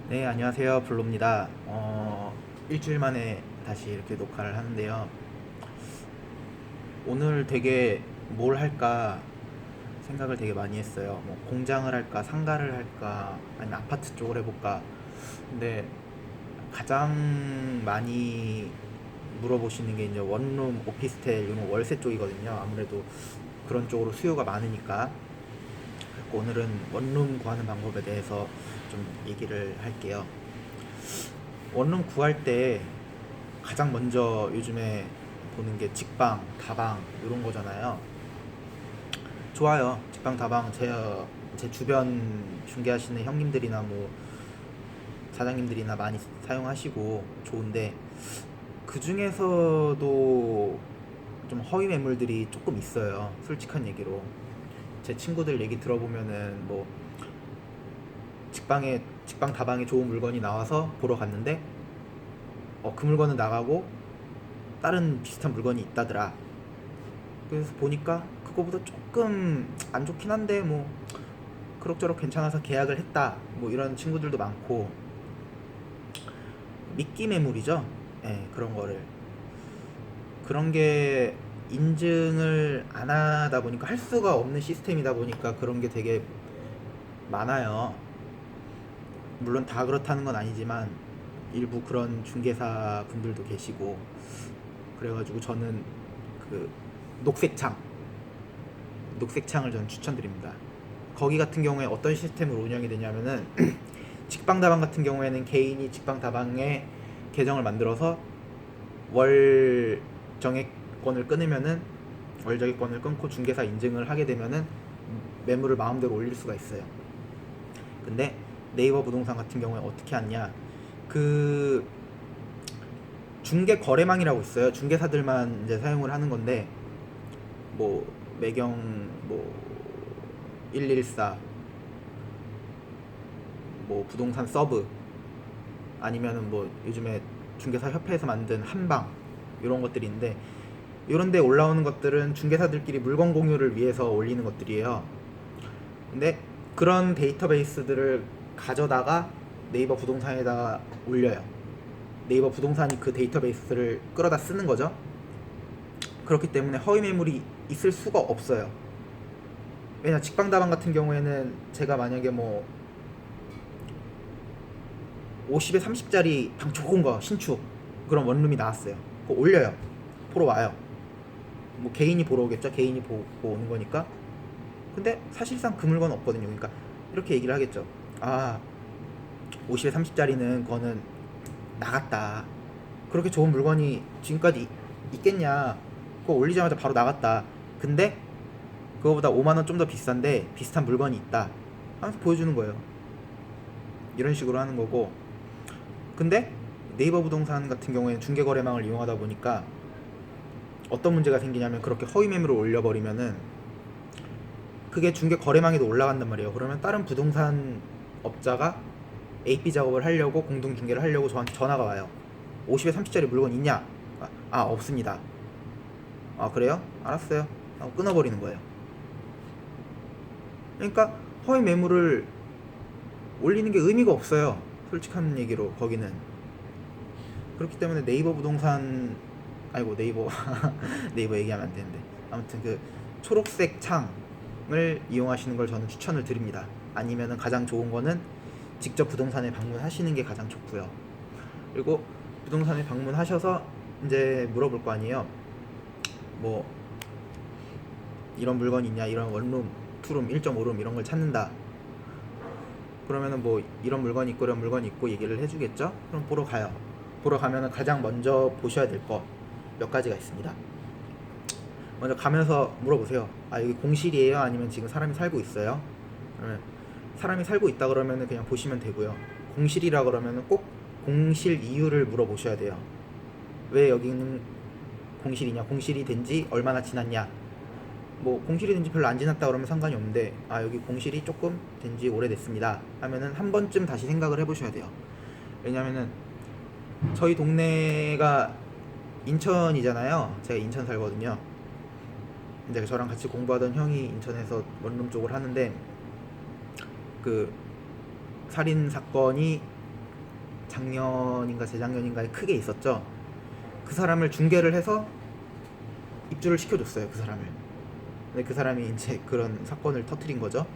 네, 안녕하세요. 블루입니다. 일주일 만에 다시 이렇게 녹화를 하는데요. 오늘 되게 뭘 할까 생각을 되게 많이 했어요. 뭐 공장을 할까, 상가를 할까, 아니면 아파트 쪽을 해볼까. 근데 가장 많이 물어보시는 게 이제 원룸, 오피스텔, 이런 월세 쪽이거든요. 아무래도 그런 쪽으로 수요가 많으니까. 그래서 오늘은 원룸 구하는 방법에 대해서 좀 얘기를 할게요. 원룸 구할 때 가장 먼저 요즘에 보는 게 직방, 다방 이런 거잖아요. 좋아요. 직방, 다방 제 주변 중개하시는 형님들이나 뭐 사장님들이나 많이 사용하시고 좋은데 그 중에서도 좀 허위 매물들이 조금 있어요. 솔직한 얘기로 제 친구들 얘기 들어보면은 뭐 직방 다방에 좋은 물건이 나와서 보러 갔는데 그 물건은 나가고 다른 비슷한 물건이 있다더라. 그래서 보니까 그거보다 조금 안 좋긴 한데 뭐 그럭저럭 괜찮아서 계약을 했다 뭐 이런 친구들도 많고, 미끼 매물이죠. 예, 그런 거를 그런 게 인증을 안 하다 보니까 할 수가 없는 시스템이다 보니까 그런 게 되게 많아요. 물론 다 그렇다는 건 아니지만 일부 그런 중개사 분들도 계시고, 그래가지고 저는 그 녹색창 녹색창을 저는 추천드립니다. 거기 같은 경우에 어떤 시스템으로 운영이 되냐면은 직방다방 같은 경우에는 개인이 직방다방에 계정을 만들어서 월 정액권을 끊으면은 월 정액권을 끊고 중개사 인증을 하게 되면은 매물을 마음대로 올릴 수가 있어요. 근데 네이버 부동산 같은 경우에 어떻게 하냐, 그 중개 거래망이라고 있어요. 중개사들만 이제 사용을 하는 건데 뭐 매경 뭐 114, 뭐 부동산 서브, 아니면은 뭐 요즘에 중개사 협회에서 만든 한방 이런 것들인데, 이런 데 올라오는 것들은 중개사들끼리 물건 공유를 위해서 올리는 것들이에요. 근데 그런 데이터베이스들을 가져다가 네이버 부동산에다가 올려요. 네이버 부동산이 그 데이터베이스를 끌어다 쓰는 거죠. 그렇기 때문에 허위 매물이 있을 수가 없어요. 왜냐, 직방다방 같은 경우에는 제가 만약에 뭐 50에 30짜리 방 좋은 거 신축 그런 원룸이 나왔어요. 그거 올려요. 보러 와요. 뭐 개인이 보러 오겠죠. 개인이 보고 오는 거니까. 근데 사실상 그 물건 없거든요. 그러니까 이렇게 얘기를 하겠죠. 아, 50에 30짜리는 그거는 나갔다. 그렇게 좋은 물건이 지금까지 있겠냐. 그거 올리자마자 바로 나갔다. 근데 그거보다 5만 원 좀 더 비싼데 비슷한 물건이 있다 하면서 보여주는 거예요. 이런 식으로 하는 거고. 근데 네이버 부동산 같은 경우에는 중개거래망을 이용하다 보니까 어떤 문제가 생기냐면, 그렇게 허위 매물을 올려버리면은 그게 중개거래망에도 올라간단 말이에요. 그러면 다른 부동산 업자가 AP 작업을 하려고, 공동 중개를 하려고 저한테 전화가 와요. 50에 30짜리 물건 있냐? 없습니다. 아, 그래요? 알았어요 하고 끊어버리는 거예요. 그러니까 허위 매물을 올리는 게 의미가 없어요. 솔직한 얘기로 거기는. 그렇기 때문에 네이버 부동산, 아이고 네이버 네이버 얘기하면 안 되는데, 아무튼 그 초록색 창을 이용하시는 걸 저는 추천을 드립니다. 아니면은 가장 좋은 거는 직접 부동산에 방문하시는 게 가장 좋고요. 그리고 부동산에 방문하셔서 이제 물어볼 거 아니에요. 뭐 이런 물건 있냐, 이런 원룸, 투룸, 1.5룸 이런 걸 찾는다. 그러면은 뭐 이런 물건이 있고 이런 물건이 있고 얘기를 해주겠죠. 그럼 보러 가요. 보러 가면은 가장 먼저 보셔야 될 거 몇 가지가 있습니다. 먼저 가면서 물어보세요. 아, 여기 공실이에요? 아니면 지금 사람이 살고 있어요? 그러면 사람이 살고 있다 그러면은 그냥 보시면 되고요. 공실이라 그러면은 꼭 공실 이유를 물어보셔야 돼요. 왜 여기는 공실이냐, 공실이 된 지 얼마나 지났냐. 뭐 공실이 된 지 별로 안 지났다 그러면 상관이 없는데, 아, 여기 공실이 조금 된 지 오래됐습니다 하면은 한 번쯤 다시 생각을 해보셔야 돼요. 왜냐면은 저희 동네가 인천이잖아요. 제가 인천 살거든요. 근데 저랑 같이 공부하던 형이 인천에서 원룸 쪽을 하는데, 그 살인 사건이 작년인가 재작년인가에 크게 있었죠. 그 사람을 중개를 해서 입주를 시켜줬어요. 그 사람을. 근데 그 사람이 이제 그런 사건을 터뜨린 거죠.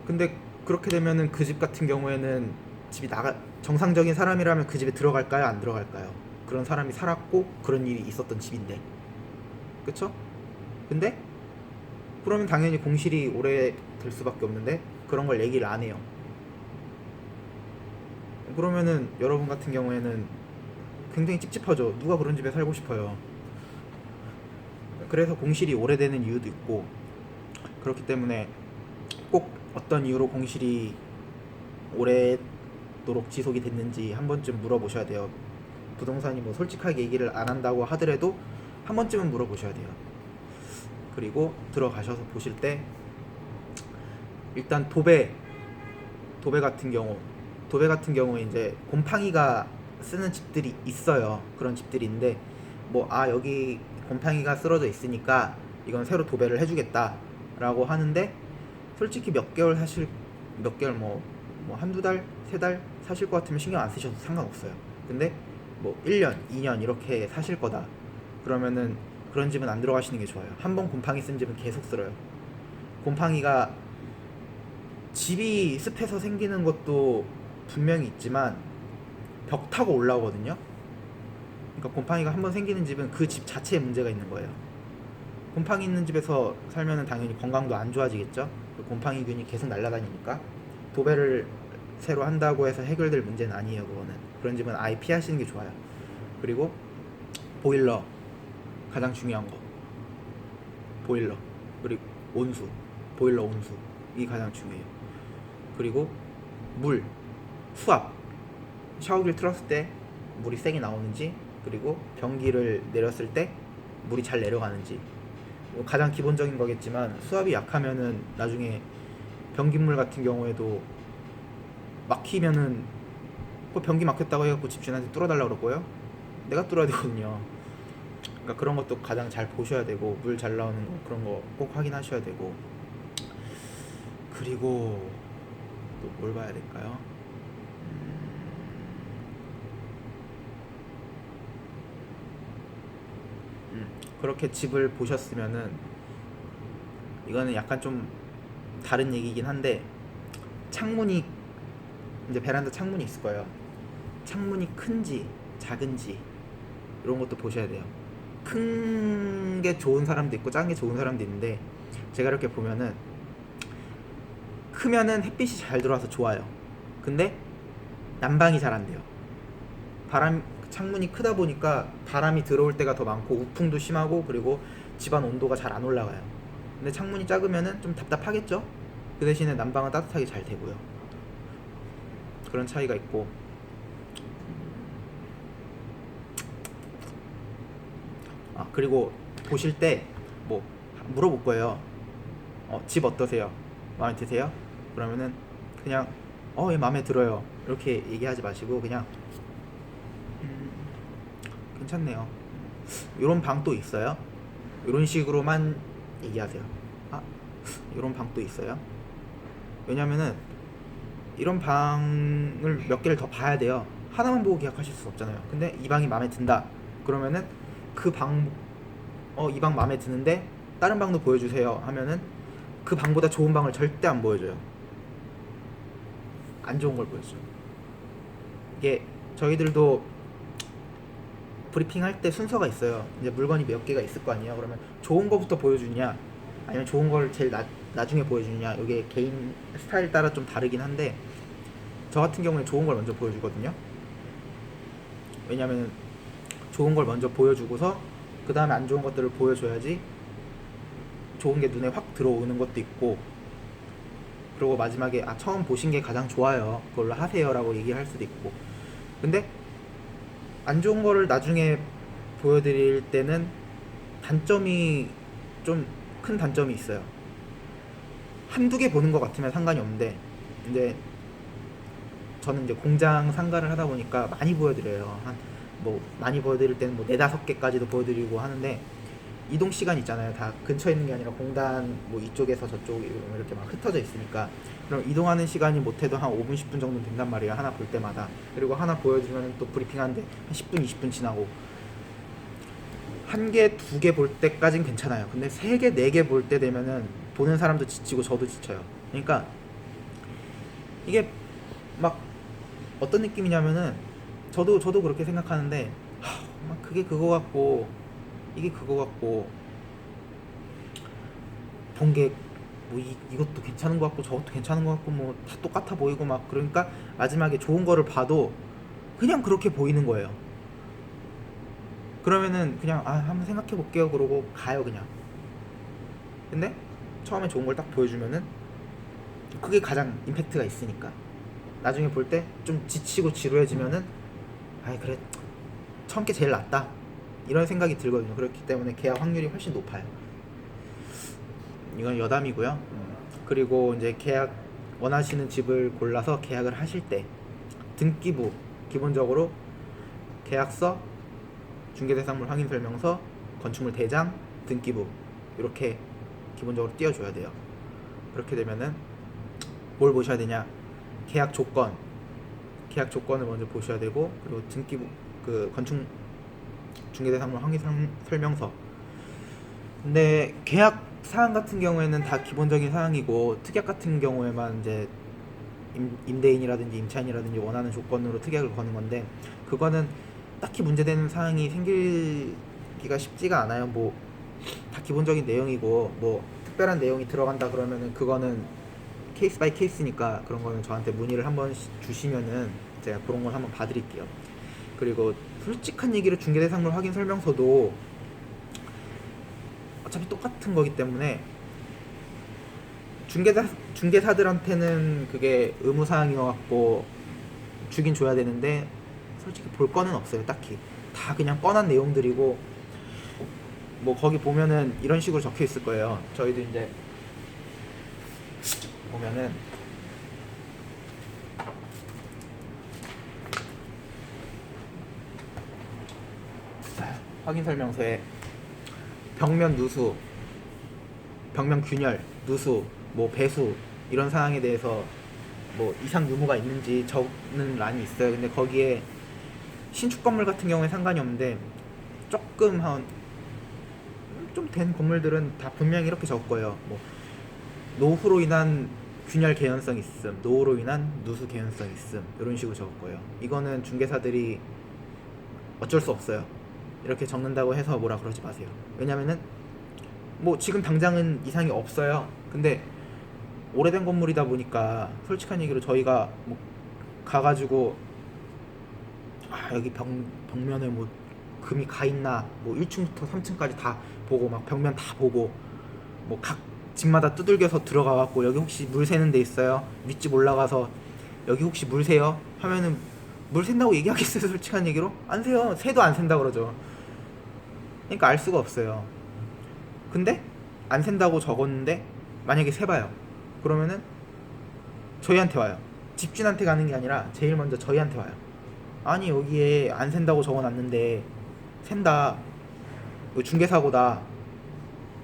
근데 그렇게 되면은 그 집 같은 경우에는 집이 정상적인 사람이라면 그 집에 들어갈까요? 안 들어갈까요? 그런 사람이 살았고 그런 일이 있었던 집인데, 그쵸? 근데 그러면 당연히 공실이 오래 될 수밖에 없는데 그런 걸 얘기를 안 해요. 그러면은 여러분 같은 경우에는 굉장히 찝찝하죠. 누가 그런 집에 살고 싶어요. 그래서 공실이 오래되는 이유도 있고, 그렇기 때문에 꼭 어떤 이유로 공실이 오래도록 지속이 됐는지 한 번쯤 물어보셔야 돼요. 부동산이 뭐 솔직하게 얘기를 안 한다고 하더라도 한 번쯤은 물어보셔야 돼요. 그리고 들어가셔서 보실 때 일단 도배 같은 경우에 이제 곰팡이가 쓰는 집들이 있어요. 그런 집들이 있는데 여기 곰팡이가 쓰러져 있으니까 이건 새로 도배를 해주겠다 라고 하는데, 솔직히 몇 개월 한두 달, 세 달 사실 것 같으면 신경 안 쓰셔도 상관없어요. 근데 1년, 2년 이렇게 사실 거다 그러면은 그런 집은 안 들어가시는 게 좋아요. 한번 곰팡이 쓴 집은 계속 쓸어요. 곰팡이가 집이 습해서 생기는 것도 분명히 있지만 벽 타고 올라오거든요. 그러니까 곰팡이가 한번 생기는 집은 그 집 자체에 문제가 있는 거예요. 곰팡이 있는 집에서 살면은 당연히 건강도 안 좋아지겠죠. 그 곰팡이균이 계속 날아다니니까. 도배를 새로 한다고 해서 해결될 문제는 아니에요. 그런 집은 아예 피하시는 게 좋아요. 그리고 보일러, 가장 중요한 거, 보일러, 그리고 보일러 온수, 이 가장 중요해요. 그리고 수압, 샤워기를 틀었을 때 물이 세게 나오는지, 그리고 변기를 내렸을 때 물이 잘 내려가는지, 가장 기본적인 거겠지만 수압이 약하면은 나중에 변기물 같은 경우에도 막히면은 변기 막혔다고 해갖고 집주인한테 뚫어달라고 그럴 거예요? 내가 뚫어야 되거든요. 그러니까 그런 것도 가장 잘 보셔야 되고, 물 잘 나오는 거 그런 거 꼭 확인하셔야 되고, 그리고 또 뭘 봐야 될까요? 그렇게 집을 보셨으면은, 이거는 약간 좀 다른 얘기긴 한데, 창문이 이제 베란다 창문이 있을 거예요. 창문이 큰지 작은지 이런 것도 보셔야 돼요. 큰 게 좋은 사람도 있고 작은 게 좋은 사람도 있는데, 제가 이렇게 보면은 크면은 햇빛이 잘 들어와서 좋아요. 근데 난방이 잘 안 돼요. 창문이 크다 보니까 바람이 들어올 때가 더 많고 우풍도 심하고, 그리고 집안 온도가 잘 안 올라가요. 근데 창문이 작으면은 좀 답답하겠죠? 그 대신에 난방은 따뜻하게 잘 되고요. 그런 차이가 있고, 그리고 보실 때 물어볼 거예요. 집 어떠세요? 마음에 드세요? 그러면은 그냥 예, 마음에 들어요 이렇게 얘기하지 마시고, 그냥 괜찮네요, 이런 방도 있어요, 이런 식으로만 얘기하세요. 이런 방도 있어요. 왜냐면은 이런 방을 몇 개를 더 봐야 돼요. 하나만 보고 계약하실 수 없잖아요. 근데 이 방이 마음에 든다 그러면은 이 방 마음에 드는데 다른 방도 보여주세요 하면은 그 방보다 좋은 방을 절대 안 보여줘요. 안 좋은 걸 보여줘. 이게 저희들도 브리핑 할 때 순서가 있어요. 이제 물건이 몇 개가 있을 거 아니에요. 그러면 좋은 거부터 보여주느냐, 아니면 좋은 걸 제일 나중에 보여주느냐, 이게 개인 스타일 따라 좀 다르긴 한데, 저 같은 경우에 좋은 걸 먼저 보여주거든요. 왜냐면 좋은 걸 먼저 보여주고서 그 다음에 안 좋은 것들을 보여줘야지 좋은 게 눈에 확 들어오는 것도 있고, 그리고 마지막에 처음 보신 게 가장 좋아요, 그걸로 하세요 라고 얘기할 수도 있고. 근데 안 좋은 거를 나중에 보여드릴 때는 단점이 좀 큰 단점이 있어요. 한두 개 보는 것 같으면 상관이 없는데, 이제 저는 이제 공장 상가를 하다 보니까 많이 보여드려요. 많이 보여드릴 때는 4-5개까지도 보여드리고 하는데, 이동 시간 있잖아요. 다 근처에 있는 게 아니라 공단 뭐 이쪽에서 저쪽 이렇게 막 흩어져 있으니까, 그럼 이동하는 시간이 못해도 한 5분 10분 정도 된단 말이에요. 하나 볼 때마다. 그리고 하나 보여주면 또 브리핑 하는데 한 10분 20분 지나고, 한 개, 두 개 볼 때까진 괜찮아요. 근데 세 개, 네 개 볼 때 되면은 보는 사람도 지치고 저도 지쳐요. 그러니까 이게 막 어떤 느낌이냐면은, 저도 그렇게 생각하는데, 막 그게 그거 같고 이게 그거 같고, 본 게 뭐 이것도 괜찮은 것 같고 저것도 괜찮은 것 같고 뭐 다 똑같아 보이고 막, 그러니까 마지막에 좋은 거를 봐도 그냥 그렇게 보이는 거예요. 그러면은 그냥 한번 생각해 볼게요 그러고 가요 그냥. 근데 처음에 좋은 걸 딱 보여주면은 그게 가장 임팩트가 있으니까, 나중에 볼 때 좀 지치고 지루해지면은 그래 처음 게 제일 낫다 이런 생각이 들거든요. 그렇기 때문에 계약 확률이 훨씬 높아요. 이건 여담이고요. 그리고 이제 계약 원하시는 집을 골라서 계약을 하실 때 등기부, 기본적으로 계약서, 중개대상물 확인설명서, 건축물 대장, 등기부 이렇게 기본적으로 띄워줘야 돼요. 그렇게 되면은 뭘 보셔야 되냐, 계약 조건을 먼저 보셔야 되고, 그리고 등기부, 그 건축 중개대상물 확인설명서. 근데 계약 사항 같은 경우에는 다 기본적인 사항이고, 특약 같은 경우에만 이제 임대인이라든지 임차인이라든지 원하는 조건으로 특약을 거는 건데, 그거는 딱히 문제되는 사항이 생기기가 쉽지가 않아요. 뭐 다 기본적인 내용이고, 뭐 특별한 내용이 들어간다 그러면은 그거는 케이스 바이 케이스니까, 그런 거는 저한테 문의를 한번 주시면은 제가 그런 걸 한번 봐드릴게요. 그리고 솔직한 얘기로 중개대상물 확인 설명서도 어차피 똑같은 거기 때문에 중개사들한테는 그게 의무사항이어갖고 주긴 줘야 되는데, 솔직히 볼 거는 없어요. 딱히 다 그냥 뻔한 내용들이고, 뭐 거기 보면은 이런 식으로 적혀 있을 거예요. 저희도 이제 보면은 확인 설명서에 벽면 누수, 벽면 균열, 누수, 뭐 배수 이런 사항에 대해서 뭐 이상 유무가 있는지 적는 란이 있어요. 근데 거기에 신축 건물 같은 경우에 상관이 없는데, 조금 한 좀 된 건물들은 다 분명히 이렇게 적을 거예요. 뭐 노후로 인한 균열 개연성 있음, 노후로 인한 누수 개연성 있음, 이런 식으로 적을 거예요. 이거는 중개사들이 어쩔 수 없어요. 이렇게 적는다고 해서 뭐라 그러지 마세요. 왜냐면은 뭐 지금 당장은 이상이 없어요. 근데 오래된 건물이다 보니까, 솔직한 얘기로 저희가 뭐 가가지고 여기 벽면에 뭐 금이 가 있나, 뭐 1층부터 3층까지 다 보고, 막 벽면 다 보고, 뭐 각 집마다 두들겨서 들어가 갖고 여기 혹시 물 새는 데 있어요? 윗집 올라가서 여기 혹시 물 새요? 하면은 물 샌다고 얘기하겠어요? 솔직한 얘기로 안 새요. 새도 안 샌다 그러죠. 그러니까 알 수가 없어요. 근데 안 샌다고 적었는데 만약에 새봐요. 그러면은 저희한테 와요. 집주인한테 가는 게 아니라 제일 먼저 저희한테 와요. 아니 여기에 안 샌다고 적어놨는데 샌다, 이거 중개사고다,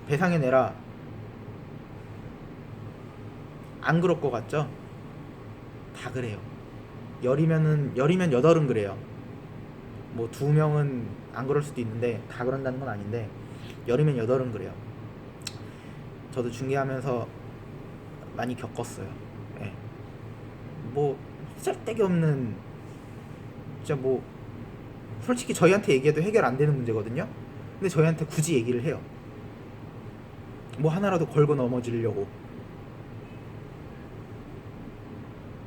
배상해내라. 안 그럴 것 같죠? 다 그래요. 열이면 여덟은 그래요. 뭐 두 명은 안 그럴 수도 있는데 다 그런다는 건 아닌데, 열이면 여덟은 그래요. 저도 중개하면서 많이 겪었어요. 예. 뭐 쓸데기 없는, 진짜 뭐 솔직히 저희한테 얘기해도 해결 안 되는 문제거든요. 근데 저희한테 굳이 얘기를 해요. 뭐 하나라도 걸고 넘어지려고.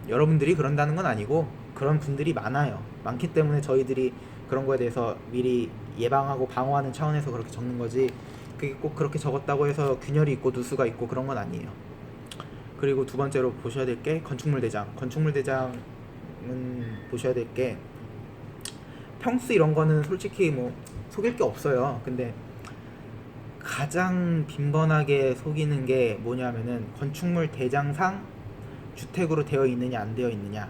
여러분들이 그런다는 건 아니고, 그런 분들이 많아요. 많기 때문에 저희들이 그런 거에 대해서 미리 예방하고 방어하는 차원에서 그렇게 적는 거지, 그게 꼭 그렇게 적었다고 해서 균열이 있고 누수가 있고 그런 건 아니에요. 그리고 두 번째로 보셔야 될 게 건축물 대장. 건축물 대장은 보셔야 될 게, 평수 이런 거는 솔직히 뭐 속일 게 없어요. 근데 가장 빈번하게 속이는 게 뭐냐면은, 건축물 대장상 주택으로 되어 있느냐 안 되어 있느냐.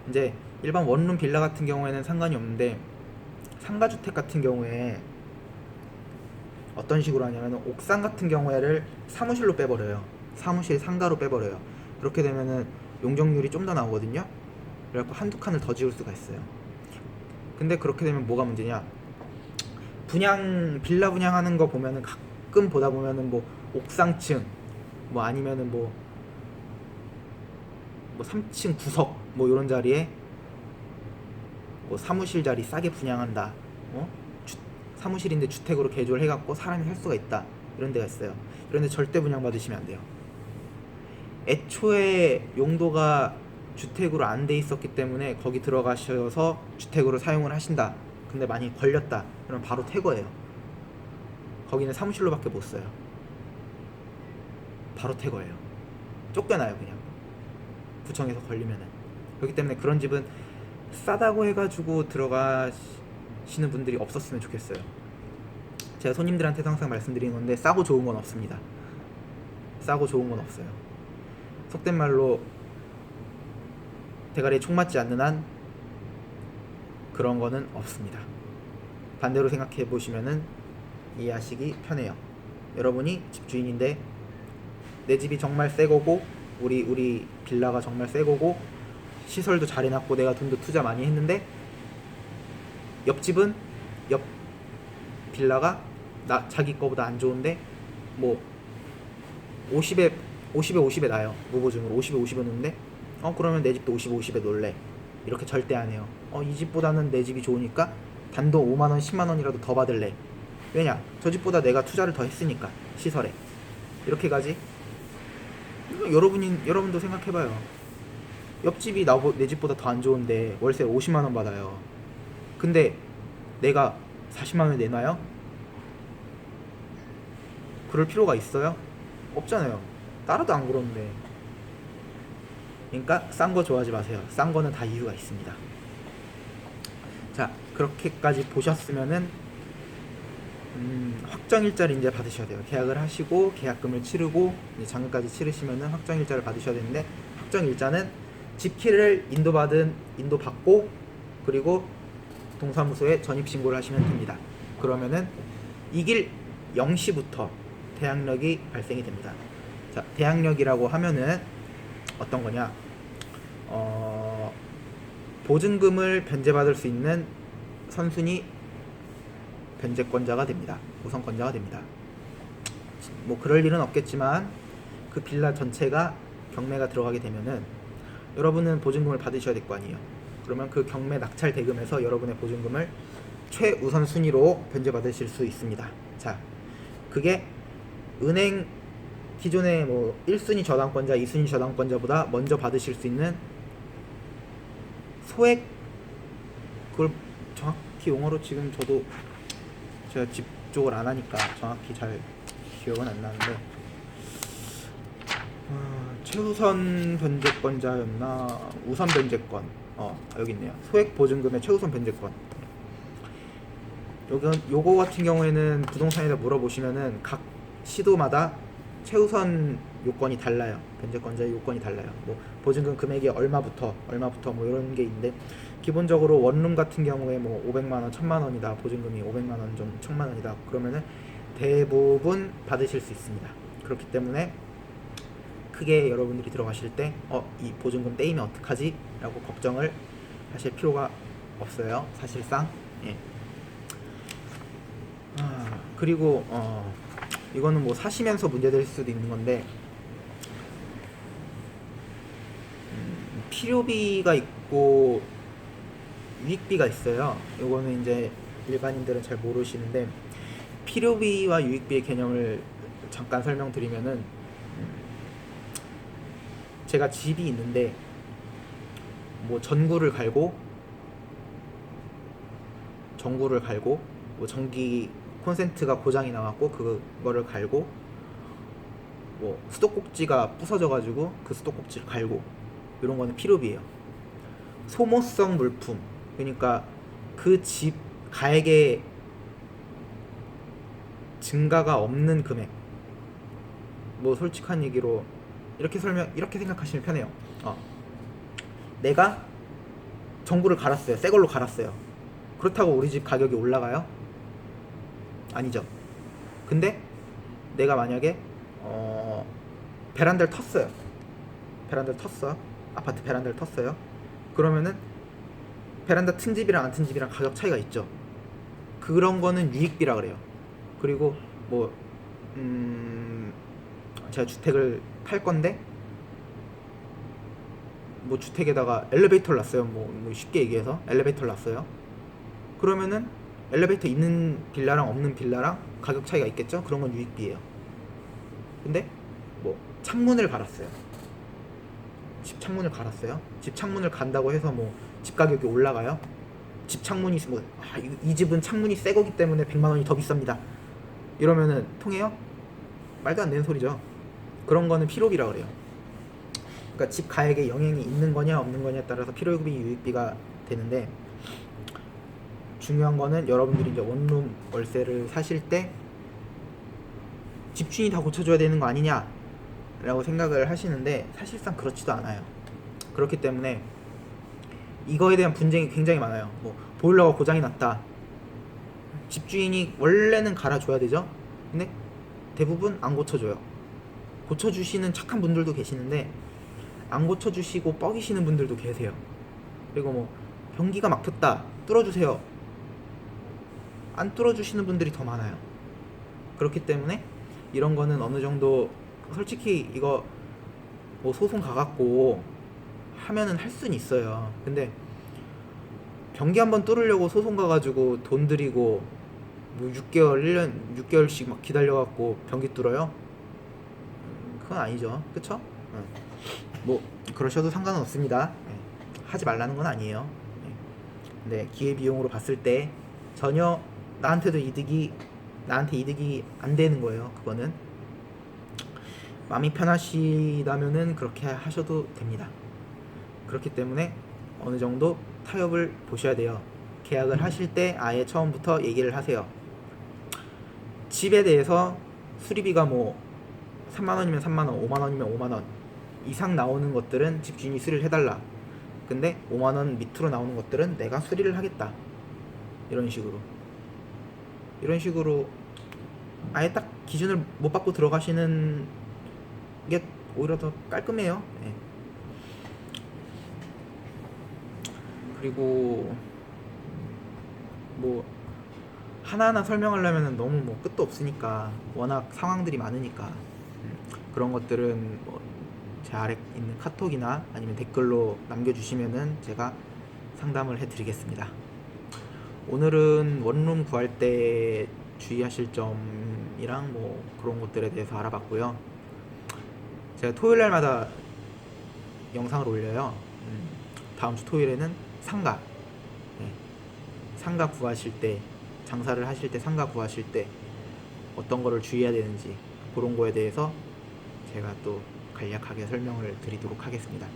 이제 일반 원룸 빌라 같은 경우에는 상관이 없는데, 상가주택 같은 경우에 어떤 식으로 하냐면 옥상 같은 경우에를 사무실로 빼버려요. 사무실 상가로 빼버려요. 그렇게 되면은 용적률이 좀 더 나오거든요. 그래갖고 한두 칸을 더 지을 수가 있어요. 근데 그렇게 되면 뭐가 문제냐, 빌라 분양하는 거 보면은 가끔 보다 보면은 뭐 옥상층 뭐 아니면은 뭐 3층 구석 뭐 이런 자리에 뭐 사무실 자리 싸게 분양한다, 사무실인데 주택으로 개조를 해갖고 사람이 살 수가 있다, 이런 데가 있어요. 이런 데 절대 분양 받으시면 안 돼요. 애초에 용도가 주택으로 안 돼 있었기 때문에 거기 들어가셔서 주택으로 사용을 하신다. 근데 많이 걸렸다, 그럼 바로 퇴거예요. 거기는 사무실로밖에 못 써요. 바로 퇴거예요. 쫓겨나요 그냥, 구청에서 걸리면은. 그렇기 때문에 그런 집은 싸다고 해가지고 들어가시는 분들이 없었으면 좋겠어요. 제가 손님들한테도 항상 말씀드리는 건데, 싸고 좋은 건 없습니다. 싸고 좋은 건 없어요. 속된 말로 대가리에 총 맞지 않는 한 그런 거는 없습니다. 반대로 생각해 보시면은 이해하시기 편해요. 여러분이 집주인인데 내 집이 정말 새 거고 우리 빌라가 정말 새 거고 시설도 잘 해놨고 내가 돈도 투자 많이 했는데, 옆 빌라가 자기 거보다 안 좋은데 뭐 50에 나요. 무보증으로 50에 놓는데 그러면 내 집도 50에 놓을래, 이렇게 절대 안 해요. 이 집보다는 내 집이 좋으니까 단돈 5만원 10만원이라도 더 받을래. 왜냐, 저 집보다 내가 투자를 더 했으니까 시설에. 이렇게 가지. 여러분도 생각해봐요. 옆집이 내 집보다 더 안 좋은데 월세 50만원 받아요. 근데 내가 40만원 내놔요? 그럴 필요가 있어요? 없잖아요. 따라도 안 그러는데. 그러니까 싼 거 좋아하지 마세요. 싼 거는 다 이유가 있습니다. 자, 그렇게까지 보셨으면은 확정일자를 이제 받으셔야 돼요. 계약을 하시고 계약금을 치르고 이제 잔금까지 치르시면은 확정일자를 받으셔야 되는데, 확정일자는 집키를 인도받고 그리고 동사무소에 전입신고를 하시면 됩니다. 그러면은 이 길 0시부터 대항력이 발생이 됩니다. 자, 대항력이라고 하면은 어떤 거냐, 보증금을 변제받을 수 있는 선순위 변제권자가 됩니다. 우선권자가 됩니다. 뭐 그럴 일은 없겠지만 그 빌라 전체가 경매가 들어가게 되면은 여러분은 보증금을 받으셔야 될 거 아니에요. 그러면 그 경매 낙찰 대금에서 여러분의 보증금을 최우선 순위로 변제받으실 수 있습니다. 자, 그게 은행 기존의 뭐 1순위 저당권자, 2순위 저당권자보다 먼저 받으실 수 있는 소액, 그걸 정확히 용어로 지금 저도 제가 집 쪽을 안 하니까 정확히 잘 기억은 안 나는데, 최우선 변제권자였나 우선 변제권, 여기 있네요. 소액 보증금의 최우선 변제권. 요거 같은 경우에는 부동산에다 물어보시면은 각 시도마다 최우선 요건이 달라요. 변제권자의 요건이 달라요. 뭐 보증금 금액이 얼마부터 뭐 이런 게 있는데, 기본적으로 원룸 같은 경우에 뭐 500만원, 1000만원이다, 보증금이 500만원 좀 1000만원이다, 그러면은 대부분 받으실 수 있습니다. 그렇기 때문에 크게 여러분들이 들어가실 때 이 보증금 떼이면 어떡하지? 라고 걱정을 하실 필요가 없어요. 사실상. 예. 그리고 이거는 뭐 사시면서 문제될 수도 있는 건데, 필요비가 있고 유익비가 있어요. 요거는 이제 일반인들은 잘 모르시는데, 필요비와 유익비의 개념을 잠깐 설명드리면은, 제가 집이 있는데 뭐 전구를 갈고 뭐 전기 콘센트가 고장이 나왔고 그거를 갈고, 뭐 수도꼭지가 부서져가지고 그 수도꼭지를 갈고, 이런 거는 필요비예요. 소모성 물품, 그러니까 그 집 가액의 증가가 없는 금액. 뭐 솔직한 얘기로 이렇게 생각하시면 편해요. 내가 전구를 갈았어요. 새 걸로 갈았어요. 그렇다고 우리 집 가격이 올라가요? 아니죠. 근데 내가 만약에 베란다를 텄어요. 아파트 베란다를 텄어요. 그러면은 베란다 튼 집이랑 안 튼 집이랑 가격 차이가 있죠. 그런 거는 유익비라 그래요. 그리고 뭐 제가 주택을 팔 건데 뭐 주택에다가 엘리베이터를 놨어요. 뭐 쉽게 얘기해서 엘리베이터를 놨어요. 그러면은 엘리베이터 있는 빌라랑 없는 빌라랑 가격 차이가 있겠죠. 그런 건 유익비예요. 근데 뭐 창문을 갈았어요. 집 창문을 갈았어요. 집 창문을 간다고 해서 뭐 집 가격이 올라가요? 집 창문이 뭐 이 집은 창문이 새 거기 때문에 100만 원이 더 비쌉니다. 이러면은 통해요? 말도 안 되는 소리죠. 그런 거는 필요비라 그래요. 그러니까 집 가액에 영향이 있는 거냐 없는 거냐에 따라서 필요비 유익비가 되는데, 중요한 거는 여러분들이 이제 원룸 월세를 사실 때 집주인이 다 고쳐줘야 되는 거 아니냐 라고 생각을 하시는데, 사실상 그렇지도 않아요. 그렇기 때문에 이거에 대한 분쟁이 굉장히 많아요. 뭐 보일러가 고장이 났다, 집주인이 원래는 갈아줘야 되죠. 근데 대부분 안 고쳐줘요. 고쳐주시는 착한 분들도 계시는데 안 고쳐주시고 뻐기시는 분들도 계세요. 그리고 뭐 변기가 막혔다, 뚫어주세요, 안 뚫어주시는 분들이 더 많아요. 그렇기 때문에 이런 거는 어느 정도 솔직히 이거 뭐 소송 가갖고 하면은 할 수는 있어요. 근데 변기 한번 뚫으려고 소송 가가지고 돈 들이고 뭐 6개월 1년 6개월씩 막 기다려갖고 변기 뚫어요? 그건 아니죠. 그쵸? 뭐 그러셔도 상관은 없습니다. 하지 말라는 건 아니에요. 근데 기회비용으로 봤을 때 전혀 나한테 이득이 안 되는 거예요. 그거는 마음이 편하시다면은 그렇게 하셔도 됩니다. 그렇기 때문에 어느 정도 타협을 보셔야 돼요. 계약을 하실 때 아예 처음부터 얘기를 하세요. 집에 대해서 수리비가 뭐 3만원이면 3만원, 5만원이면 5만원 이상 나오는 것들은 집주인이 수리를 해달라. 근데 5만원 밑으로 나오는 것들은 내가 수리를 하겠다. 이런 식으로 아예 딱 기준을 못 받고 들어가시는 게 오히려 더 깔끔해요. 네. 그리고 뭐 하나하나 설명하려면 너무 뭐 끝도 없으니까, 워낙 상황들이 많으니까 그런 것들은 뭐 제 아래 있는 카톡이나 아니면 댓글로 남겨주시면은 제가 상담을 해드리겠습니다. 오늘은 원룸 구할 때 주의하실 점이랑 뭐 그런 것들에 대해서 알아봤고요. 제가 토요일날마다 영상을 올려요. 다음 주 토요일에는 상가, 상가 구하실 때, 장사를 하실 때 상가 구하실 때 어떤 거를 주의해야 되는지 그런 거에 대해서 제가 또 간략하게 설명을 드리도록 하겠습니다.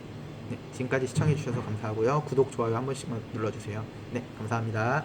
네, 지금까지 시청해 주셔서 감사하고요. 구독, 좋아요 한 번씩만 눌러주세요. 네, 감사합니다.